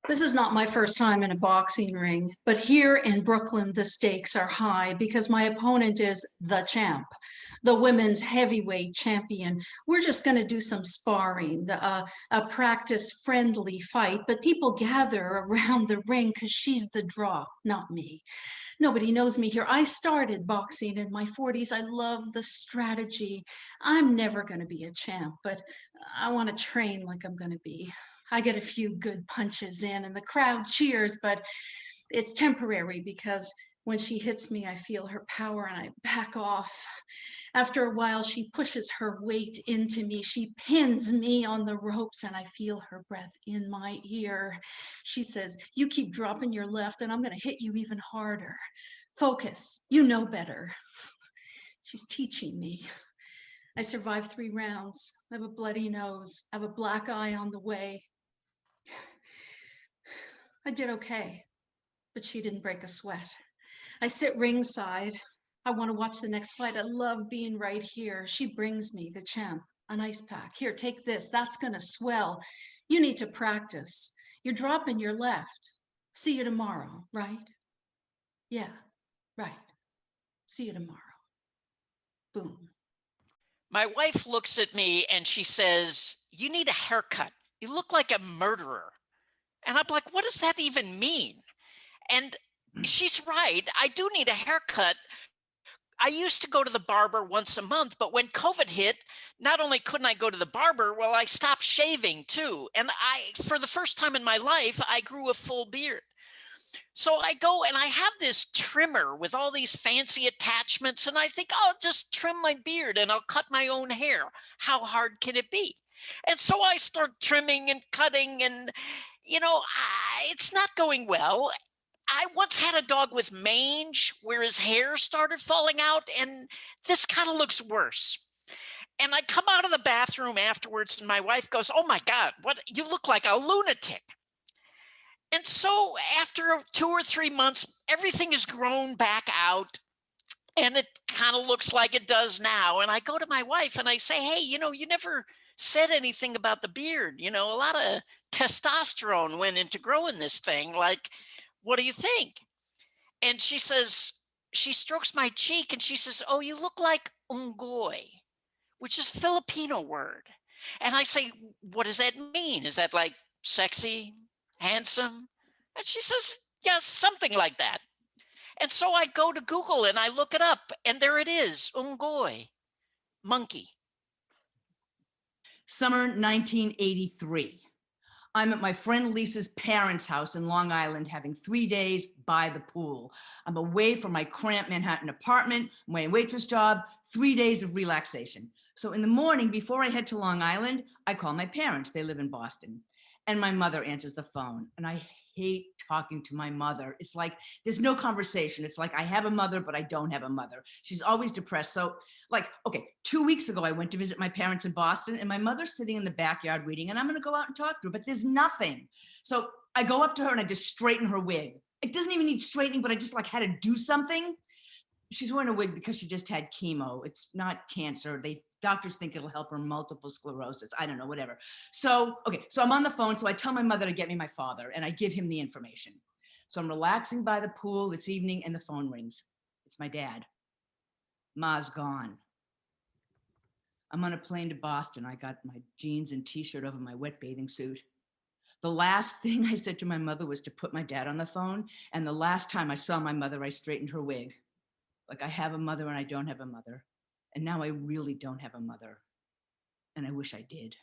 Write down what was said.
This is not my first time in a boxing ring, but here in Brooklyn, the stakes are high because my opponent is the champ, the women's heavyweight champion. We're just going to do some sparring, a practice-friendly fight, but people gather around the ring because she's the draw, not me. Nobody knows me here. I started boxing in my 40s. I love the strategy. I'm never going to be a champ, but I want to train like I'm going to be. I get a few good punches in and the crowd cheers, but it's temporary because when she hits me, I feel her power and I back off. After a while, she pushes her weight into me. She pins me on the ropes and I feel her breath in my ear. She says, "You keep dropping your left and I'm going to hit you even harder. Focus, you know better." She's teaching me. I survived 3 rounds. I have a bloody nose. I have a black eye on the way. I did okay, but she didn't break a sweat. I sit ringside. I want to watch the next fight. I love being right here. She brings me, the champ, an ice pack. Here, take this. That's going to swell. You need to practice. You're dropping your left. See you tomorrow, right? Yeah, right. See you tomorrow. Boom. My wife looks at me and she says, "You need a haircut. You look like a murderer." And I'm like, what does that even mean? And she's right. I do need a haircut. I used to go to the barber once a month, but when COVID hit, not only couldn't I go to the barber, well, I stopped shaving too. And for the first time in my life, I grew a full beard. So I go and I have this trimmer with all these fancy attachments. And I think, I'll just trim my beard and I'll cut my own hair. How hard can it be? And so I start trimming and cutting and, it's not going well. I once had a dog with mange where his hair started falling out, and this kind of looks worse. And I come out of the bathroom afterwards and my wife goes, "Oh my God, what, you look like a lunatic." And so after 2 or 3 months, everything has grown back out and it kind of looks like it does now. And I go to my wife and I say, "Hey, you never said anything about the beard. A lot of testosterone went into growing this thing. Like, what do you think?" And she says, she strokes my cheek and she says, "Oh, you look like unggoy," which is a Filipino word. And I say, "What does that mean? Is that like sexy, handsome?" And she says, "Yes, something like that." And so I go to Google and I look it up, and there it is, unggoy, monkey. Summer 1983. I'm at my friend Lisa's parents' house in Long Island having 3 days by the pool. I'm away from my cramped Manhattan apartment, my waitress job, 3 days of relaxation. So in the morning, before I head to Long Island, I call my parents. They live in Boston. And my mother answers the phone. And I hate talking to my mother. It's like, there's no conversation. It's like, I have a mother, but I don't have a mother. She's always depressed. So okay, 2 weeks ago, I went to visit my parents in Boston and my mother's sitting in the backyard reading, and I'm going to go out and talk to her, but there's nothing. So I go up to her and I just straighten her wig. It doesn't even need straightening, but I just had to do something. She's wearing a wig because she just had chemo. It's not cancer. Doctors think it'll help her multiple sclerosis. I don't know, whatever. So I'm on the phone. So I tell my mother to get me my father and I give him the information. So I'm relaxing by the pool this evening and the phone rings. It's my dad. Ma's gone. I'm on a plane to Boston. I got my jeans and t-shirt over my wet bathing suit. The last thing I said to my mother was to put my dad on the phone. And the last time I saw my mother, I straightened her wig. Like, I have a mother and I don't have a mother. And now I really don't have a mother. And I wish I did.